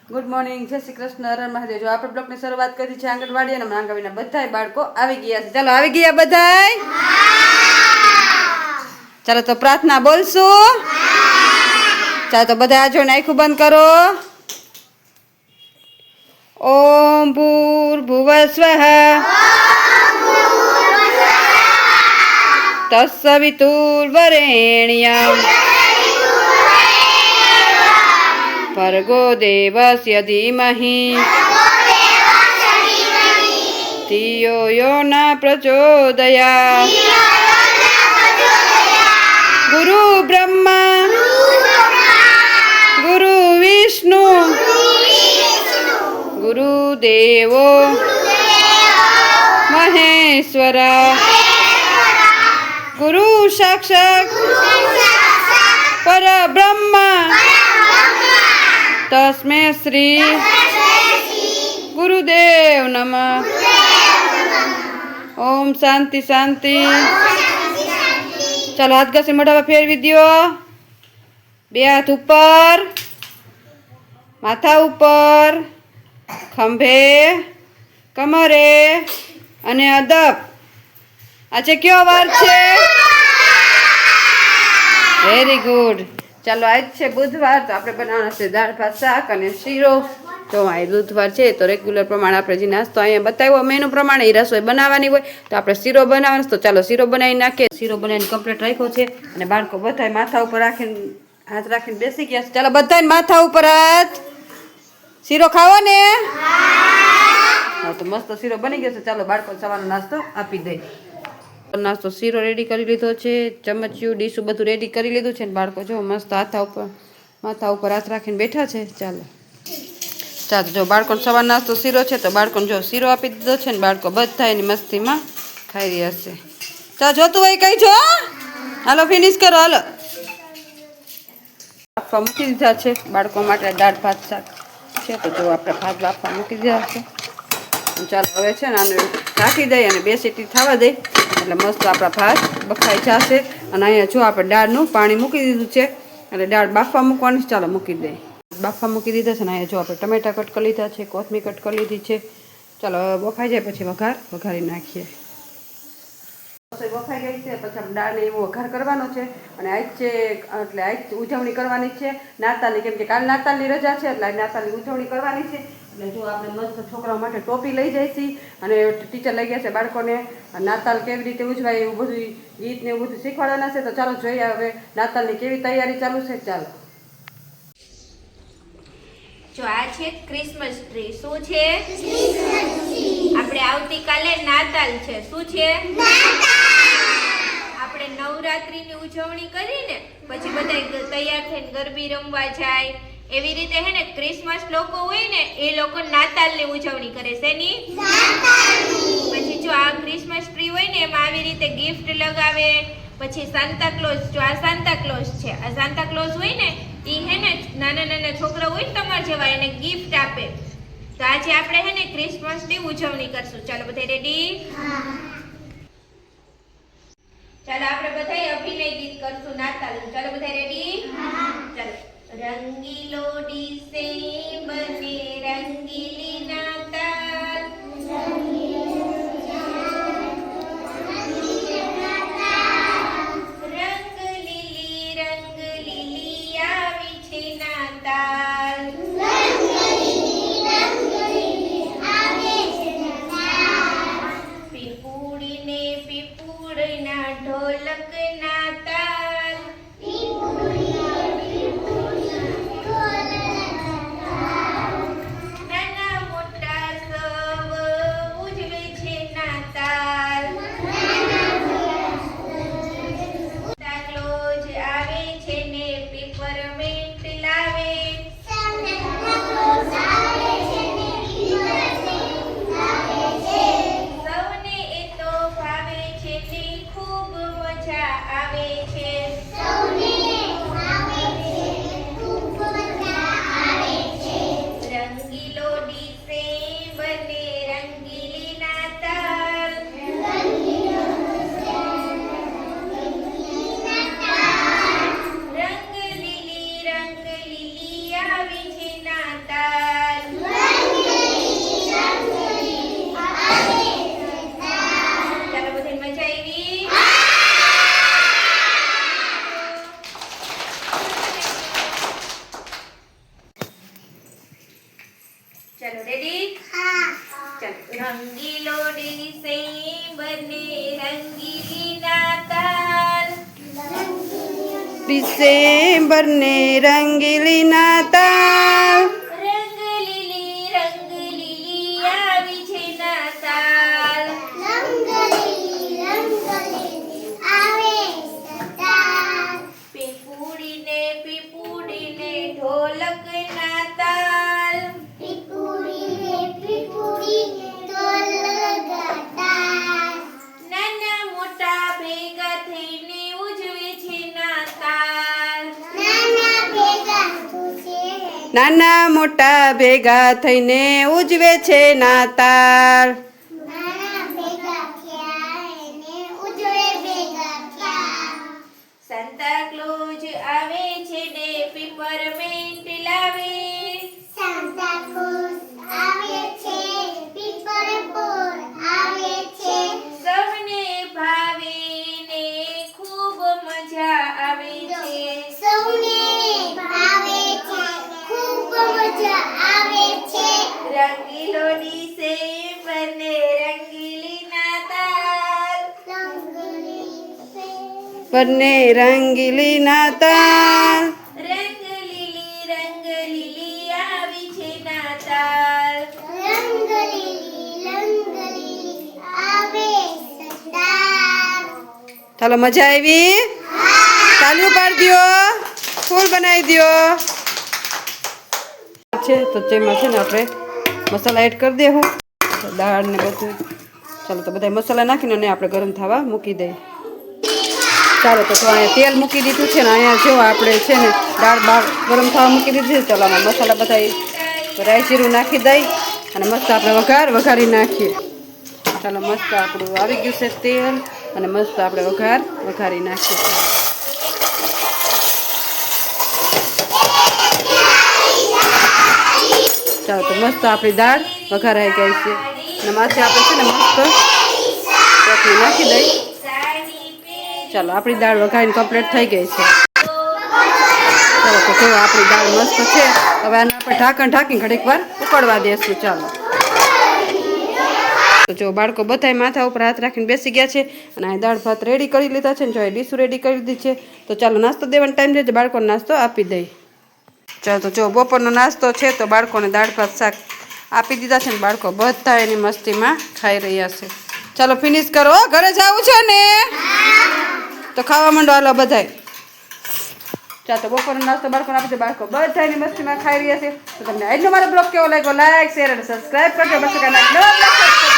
Good morning, જય શ્રી કૃષ્ણ, હર હર મહાદેવ. જો આપણે બ્લોકની શરૂઆત કરી છે આંગણવાડી અને આંગણવાડીના બધાય બાળકો આવી ગયા છે. ચાલો આવી ગયા બધાય? ચાલો તો પ્રાર્થના બોલશું. ચાલો તો બધા આ જોઈને આંખું બંધ કરો. ઓમ ભૂર્ભુવસ્વઃ તત્સવિતુર્વરેણ્યં ભર્ગો દેવસ્ય ધીમહિ ધિયો યો ન પ્રચોદયાત્. ગુરુ બ્રહ્મા ગુરુ વિષ્ણુ ગુરુદેવો મહેશ્વર ગુરુ સાક્ષાત પરબ્રહ્મ તસ્મે શ્રી ગુરુદેવ નમઃ. ઓમ શાંતિ શાંતિ. ચાલો હાથ ઘસી મોઢામાં ફેરવી દ્યો. બે હાથ ઉપર, માથા ઉપર, ખંભે, કમરે અને અદબ. આજે કયો વાર છે? Very good. ચાલો આજ છે બુધવાર, તો આપણે બનાવવાના છે દાળ ભાત શાક અને શીરો. તો આ બુધવાર છે તો રેગ્યુલર પ્રમાણે આપણે જે નાસ્તો અહીંયા બતાવ્યો મેનુ પ્રમાણે એ રસોઈ બનાવવાની હોય, તો આપણે શીરો બનાવવાનો. તો ચાલો શીરો બનાવી નાખીએ. શીરો બનાવીને કમ્પ્લીટ રાખ્યો છે અને બાળકો બધાય માથા ઉપર રાખીને હાથ રાખીને બેસી ગયા છે. ચાલો બધાને માથા ઉપર હાથ. શીરો ખાવો ને? હા તો મસ્ત શીરો બની ગયો છે. ચાલો બાળકો સવારનો નાસ્તો આપી દઈ. નાસ્તો શીરો રેડી કરી લીધો છે, ચમચિયું ડીશું બધું રેડી કરી લીધું છે ને બાળકો જો મસ્ત માથા ઉપર હાથ રાખીને બેઠા છે. ચાલો જો બાળકોને સવાર નાસ્તો શીરો છે તો બાળકોને જો શીરો આપી દીધો છે ને બાળકો બધા એની મસ્તીમાં ખાઈ રહ્યા છે. ચાલ જોતું હોય કઈ જો. હાલો ફિનિશ કરો. હાલો બાફવા મૂકી દીધા છે બાળકો માટે દાળ ભાત શાક છે. તો જો આપણે ભાત બાફવા મૂકી દીધા છે. ચાલો હવે છે ને આને રાખી દઈ અને 2 સીટી થવા દઈ એટલે મસ્ત આપણા ભાત બફાઈ જશે. અને અહીંયા જો આપણે દાળનું પાણી મૂકી દીધું છે એટલે દાળ બાફવા મૂકવાની. ચાલો મૂકી દઈ. બાફવા મૂકી દીધા છે ને અહીંયા જો આપણે ટમેટા કટ કરી લીધા છે, કોથમીર કટ કરી લીધી છે. ચાલો બફાઈ જાય પછી વઘારી નાખીએ. બફાઈ ગઈ છે પછી આપણે દાળને એવો વઘાર કરવાનો છે. અને આજ છે એટલે આજ ઉજવણી કરવાની છે નાતાલની, કેમ કે કાલ નાતાલની રજા છે એટલે નાતાલની ઉજવણી કરવાની છે. એટલે જો આપણે મસ્ત છોકરાઓ માટે ટોપી લઈ જાય છીએ અને ટીચર લઈ ગયા છે બાળકોને નાતાલ કેવી રીતે ઉજવાય એવું બધું ગીત ને એવું બધું શીખવાડવાના છે. તો ચાલો જોઈએ હવે નાતાલની કેવી તૈયારી ચાલુ છે. ચાલો જો આ છે ક્રિસમસ ટ્રી. શું છે? આપણે આવતીકાલે નાતાલ છે. શું છે? આપણે નવરાત્રીની ઉજવણી કરીને પછી બધા તૈયાર થઈને ગરબી રમવા જાય. એવી રીતે હે ને ક્રિસમસ લોકો હોય ને એ લોકો નાતાલની ઉજવણી કરે છે. ની પછી જો આ ક્રિસમસ ટ્રી હોય ને એમાં આવી રીતે ગિફ્ટ લગાવે. પછી સાન્તા ક્લોઝ, જો આ સાન્તા ક્લોઝ છે, આ સાન્તા ક્લોઝ હોય ને ઈ હે ને નાના છોકરા હોય ને તમારા જેવા એને ગિફ્ટ આપે. તો આજે આપણે હે ને ક્રિસમસ ની ઉજવણી કરશું. ચાલો બધા રેડી? ચાલો આપણે બધા અભિનય ગીત કરશું નાતાલનું. ચાલો બધા રેડી? ચાલો. રંગીલો ડિસેમ્બર ને રંગીલી નાતાલ, રંગ લીલી આવી છે નાતાલ. પીપુડી ને પીપુડના ઢોલક નાતાલ, ચલો રેડી ચલો રંગીલો ડિસેમ્બર ને રંગીલી નાતાલ ડિસેમ્બર ને રંગીલી નાતાલ રંગ લીલી આવી છે નાતાલ પીપુડીને ઢોલક નાતાલ નાના મોટા ભેગા થઈને ઉજવે છે નાતાલ નાના મોટા ભેગા થઈને ઉજવે છે નાતાલ સાન્તા ક્લોઝ આવે છે ને પીપરમેન્ટ લાવે સૌને ભાવે ને ખૂબ મજા આવે છે રંગીલો ડિસેમ્બર ને રંગીલી નાતાલ બંને રંગીલી નાતાલ રંગ લીલી આવી છે નાતાલ ચાલો મજા આવી તાલીઓ પાડી દ્યો ફૂલ બનાવી દ્યો છે તો તેમાં છે ને આપણે મસાલા એડ કરી દેવું દાળ ને બધું ચાલો તો બધા મસાલા નાખીને અને આપણે ગરમ થવા મૂકી દઈએ ચાલો તો અહીંયા તેલ મૂકી દીધું છે ને અહીંયા જો આપણે છે ને દાળ ગરમ થવા મૂકી દીધી છે ચાલો આમાં મસાલા બધા રાઈ જીરું નાખી દઈ અને મસ્ત આપણે વઘારી નાખીએ ચાલો મસ્ત આપણું આવી ગયું છે તેલ અને મસ્ત આપણે વઘારી નાખીએ ચાલો તો મસ્ત આપણી દાળ વઘારાઈ ગઈ છે અને માથે આપણે છે ને મસ્ત ચટણી નાખી દઈ ચાલો આપણી દાળ વઘારીને કમ્પ્લીટ થઈ ગઈ છે ચાલો તો જો આપણી દાળ મસ્ત છે હવે આને આપણે ઢાંકીને ઘડીક વાર ઉકળવા દઈશું ચાલો તો જો બાળકો બધાય માથા ઉપર હાથ રાખીને બેસી ગયા છે અને આ દાળ ભાત રેડી કરી લીધા છે ને જો ડીશું રેડી કરી દીધી છે તો ચાલો નાસ્તો દેવાનો ટાઈમ છે તો બાળકોને નાસ્તો આપી દઈ ચાલો તો જો બપોરનો નાસ્તો છે તો બાળકોને દાળ ભાત શાક આપી દીધા છે ને બાળકો બધા એની મસ્તીમાં ખાઈ રહ્યા છે ચાલો ફિનિશ કરો ઘરે જવું છે ને તો ખાવા માંડો હાલો બધાય ચાલો તો બપોરનો નાસ્તો બાળકોને આપી દે બાળકો બધા એની મસ્તીમાં ખાઈ રહ્યા છે તો તમને આજનો મારો બ્લોગ કેવો લાગ્યો લાઈક શેર અને સબસ્ક્રાઈબ કરજો બસ નવા બ્લોગ